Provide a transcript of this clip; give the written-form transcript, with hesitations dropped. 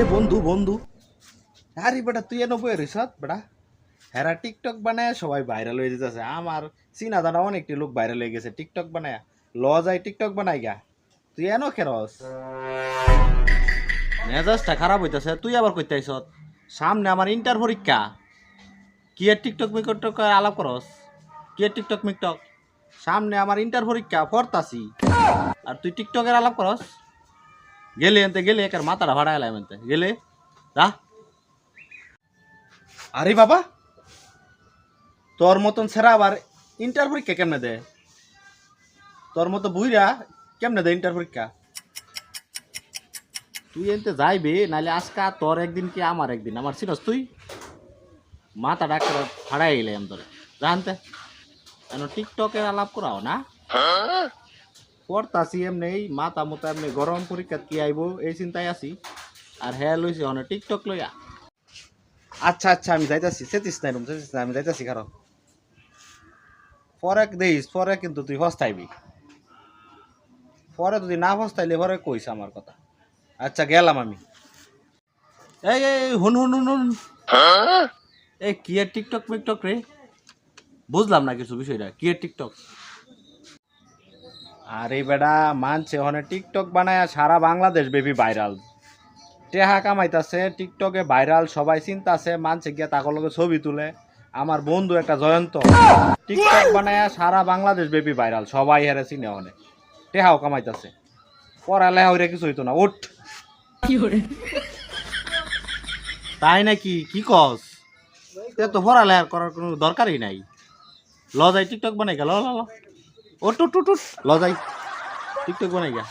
এ বন্ধু বন্ধু, আরে বেটা তুই এনে বই রইছ বেটা। হেরা টিকটক বানায় সবাই ভাইরাল হয়ে যেতেছে। আমার চিনা জানা অনেকটি লোক ভাইরাল হয়ে গেছে টিকটক বানায়। ল যাই টিকটক বানাই গা, তুই এনো খেরস। মেজাজটা খারাপ হইতেছে, তুই আবার কইতে আইস সামনে আমার ইন্টার পরীক্ষা। কি এর টিকটক মিকটক আলাপ করস? কি এর টিকটক মিকটক? সামনে আমার ইন্টার পরীক্ষা পড়তাছি, আর তুই টিকটকের আলাপ করস? গেলে এনতে গেলে একার মাথাটা ভাড়া এলাম এনতে গেলে রা। আরে বাবা, তোর মতন ছেড়া আবার ইন্টার পরীক্ষা কেমনে দেয়? তোর মতো বুইরা কেমনে দেয় ইন্টার পরীক্ষা? তুই এনতে যাইবে নাইলে আজকা তোর একদিন কি আমার একদিন, আমার চিনস তুই? মাথা ডাক্তার ফাড়াই গেলাম তোরে জানতে। কেন টিকটকের আলাপ করাও না? পড়তাছি এমনি মাথা মতো এমনি গরম, পরীক্ষা কি আইবো এই চিন্তায় আছি। আর হ্যাঁ লইছি অনেক টিকটক লইয়া। আচ্ছা আচ্ছা আমি যাইতাছি, সেতিস নাই রুম সেতিস না, আমি যাইতাছি কারো পরে দেইস, পরে কিন্তু তুই ফস্তাইবি। পরে যদি না ফস্তাইলে পরে কইস আমার কথা। আচ্ছা গেলাম আমি। এই এই হুন হুন হুন হুন, এই কি এর টিকটক মিকটক রে? বুঝলাম না কিছু বিষয়টা, কি এর টিকটক? আরে বেডা মানছে ওখানে টিকটক বানায় সারা বাংলাদেশ বেবি ভাইরাল। টেহা কামাইতাছে টিকটকে ভাইরাল, সবাই চিন্তাছে মানছে গিয়া তাকর লগে ছবি তুলে। আমার বন্ধু একটা জয়ন্ত টিকটক বানায় সারা বাংলাদেশ বেবি ভাইরাল, সবাই হেরে চিনে অনেক। টেহাও কামাইতাছে, পড়ালেখা হইরে কিছু হইতো না। উঠ। তাই নাকি? কি কস? তো পড়ালেখা করার কোনো দরকারই নাই। ল যাই টিকটক বানাই গেল, ল ল ল। ওট উঠ উঠ উঠ, ল যাই টিকটক বানাই গা।